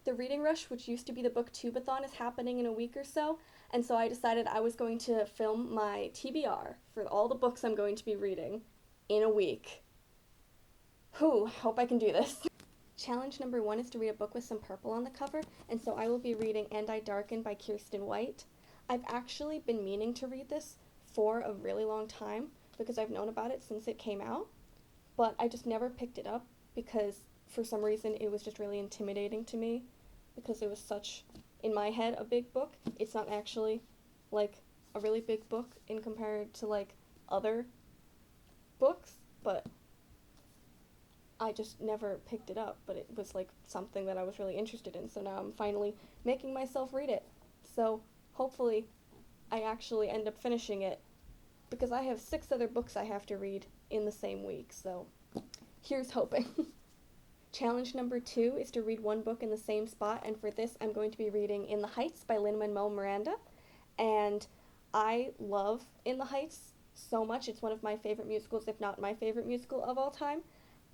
The Reading Rush, which used to be the Booktubeathon, is happening in a week or so, and so I decided I was going to film my TBR for all the books I'm going to be reading in a week. Whew, hope I can do this. Challenge number 1 is to read a book with some purple on the cover, and so I will be reading And I Darken by Kiersten White. I've actually been meaning to read this for a really long time because I've known about it since it came out, but I just never picked it up because for some reason it was just really intimidating to me because it was such, in my head, a big book. It's not actually like a really big book in compared to like other books, but I just never picked it up, but it was like something that I was really interested in, so now I'm finally making myself read it. So hopefully I actually end up finishing it because I have 6 other books I have to read in the same week, so here's hoping. Challenge number 2 is to read one book in the same spot, and for this I'm going to be reading In the Heights by Lin-Manuel Miranda, and I love In the Heights so much. It's one of my favorite musicals, if not my favorite musical of all time,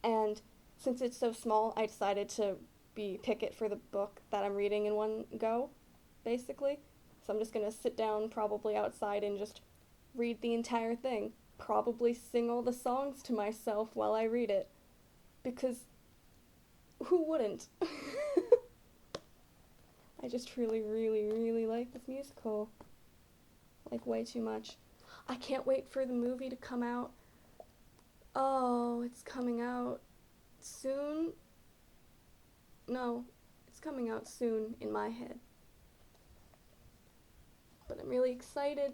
and since it's so small, I decided to pick it for the book that I'm reading in one go, basically. So I'm just going to sit down probably outside and just read the entire thing. Probably sing all the songs to myself while I read it. Because who wouldn't? I just really, really, really like this musical. Like, way too much. I can't wait for the movie to come out. Oh, it's coming out soon? No, it's coming out soon in my head. But I'm really excited.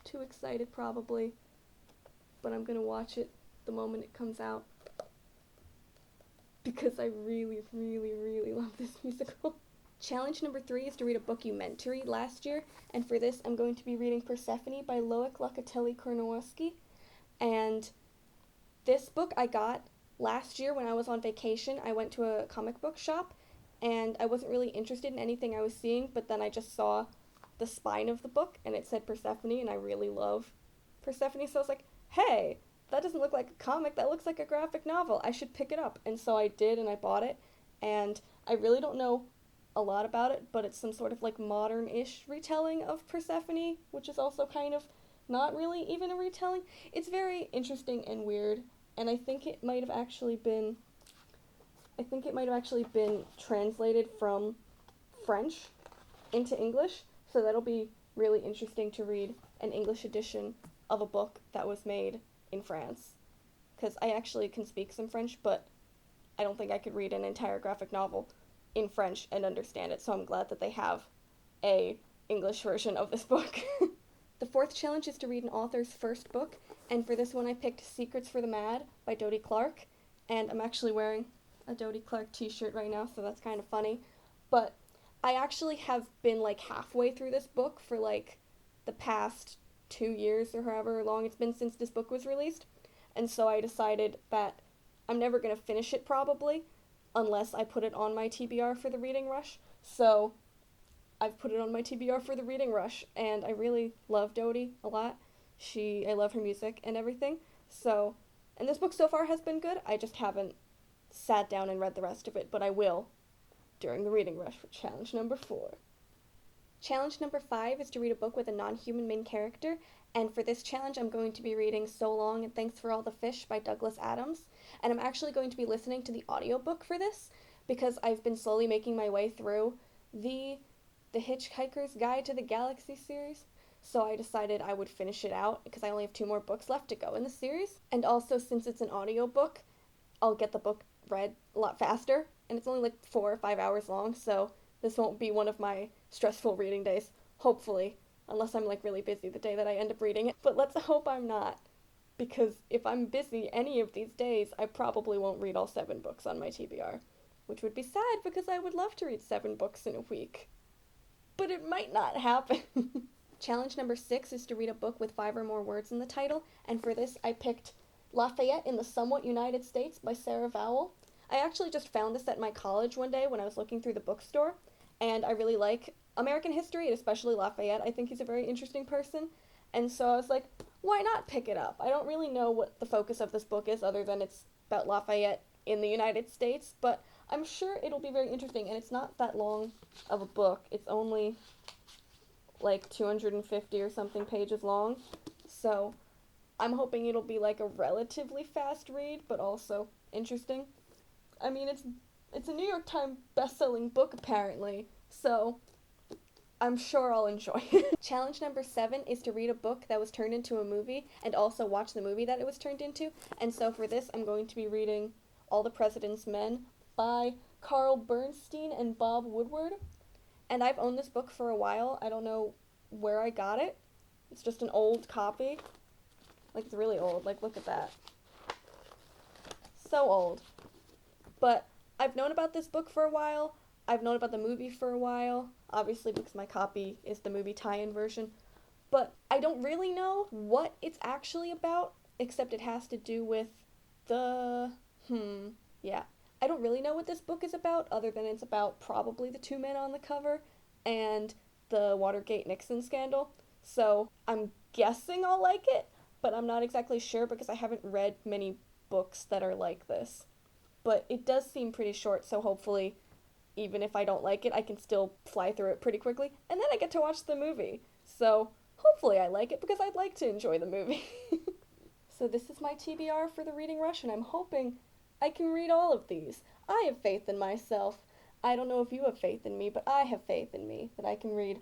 Too excited, probably. But I'm gonna watch it the moment it comes out. Because I really, really, really love this musical. Challenge number 3 is to read a book you meant to read last year, and for this I'm going to be reading Persephone by Loic Locatelli-Kornowski, and this book I got last year when I was on vacation. I went to a comic book shop, and I wasn't really interested in anything I was seeing, but then I just saw the spine of the book, and it said Persephone, and I really love Persephone, so I was like, hey, that doesn't look like a comic, that looks like a graphic novel. I should pick it up. And so I did, and I bought it, and I really don't know a lot about it, but it's some sort of like modern-ish retelling of Persephone, which is also kind of not really even a retelling. It's very interesting and weird, and I think it might have actually been translated from French into English, so that'll be really interesting to read an English edition of a book that was made in France. Because I actually can speak some French, but I don't think I could read an entire graphic novel in French and understand it, so I'm glad that they have a English version of this book. The 4th challenge is to read an author's first book, and for this one I picked Secrets for the Mad by Dodie Clark, and I'm actually wearing a Dodie Clark t-shirt right now, so that's kind of funny. But I actually have been like halfway through this book for like the past 2 years or however long it's been since this book was released, and so I decided that I'm never going to finish it probably unless I put it on my TBR for the Reading Rush. So I've put it on my TBR for the Reading Rush, and I really love Dodie a lot. I love her music and everything. So, and this book so far has been good. I just haven't sat down and read the rest of it, but I will during the Reading Rush for challenge number 4. Challenge number 5 is to read a book with a non-human main character, and for this challenge I'm going to be reading So Long and Thanks for All the Fish by Douglas Adams, and I'm actually going to be listening to the audiobook for this because I've been slowly making my way through the Hitchhiker's Guide to the Galaxy series, so I decided I would finish it out because I only have 2 more books left to go in the series, and also since it's an audiobook, I'll get the book read a lot faster, and it's only like 4 or 5 hours long, so this won't be one of my stressful reading days, hopefully, unless I'm like really busy the day that I end up reading it. But let's hope I'm not, because if I'm busy any of these days, I probably won't read all 7 books on my TBR, which would be sad because I would love to read 7 books in a week. But it might not happen. Challenge number 6 is to read a book with 5 or more words in the title, and for this I picked Lafayette in the Somewhat United States by Sarah Vowell. I actually just found this at my college one day when I was looking through the bookstore, and I really like American history, and especially Lafayette. I think he's a very interesting person, and so I was like, why not pick it up? I don't really know what the focus of this book is other than it's about Lafayette in the United States, but I'm sure it'll be very interesting, and it's not that long of a book. It's only like 250 or something pages long. So I'm hoping it'll be like a relatively fast read, but also interesting. I mean, it's a New York Times best-selling book apparently, so I'm sure I'll enjoy it. Challenge number 7 is to read a book that was turned into a movie and also watch the movie that it was turned into. And so for this, I'm going to be reading All the President's Men by Carl Bernstein and Bob Woodward. And I've owned this book for a while. I don't know where I got it. It's just an old copy. Like, it's really old. Like, look at that. So old. But I've known about this book for a while. I've known about the movie for a while, obviously because my copy is the movie tie-in version. But I don't really know what it's actually about, except it has to do with the... yeah. I don't really know what this book is about, other than it's about probably the two men on the cover and the Watergate-Nixon scandal. So I'm guessing I'll like it, but I'm not exactly sure because I haven't read many books that are like this. But it does seem pretty short, so hopefully, even if I don't like it, I can still fly through it pretty quickly, and then I get to watch the movie. So hopefully I like it because I'd like to enjoy the movie. So this is my TBR for the Reading Rush, and I'm hoping I can read all of these. I have faith in myself. I don't know if you have faith in me, but I have faith in me that I can read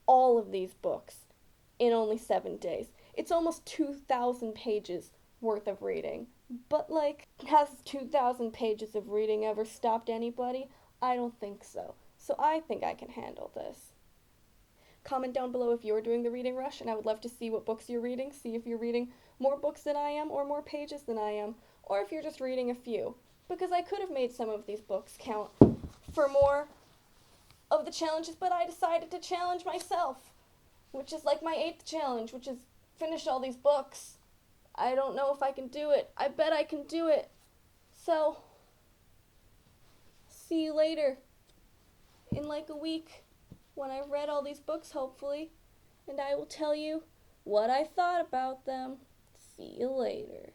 all of these books in only 7 days. It's almost 2,000 pages worth of reading. But, like, has 2,000 pages of reading ever stopped anybody? I don't think so. So I think I can handle this. Comment down below if you're doing the reading rush, and I would love to see what books you're reading, see if you're reading more books than I am or more pages than I am, or if you're just reading a few. Because I could have made some of these books count for more of the challenges, but I decided to challenge myself, which is like my 8th challenge, which is finish all these books. I don't know if I can do it. I bet I can do it. So, see you later. In like a week, when I've read all these books, hopefully, and I will tell you what I thought about them. See you later.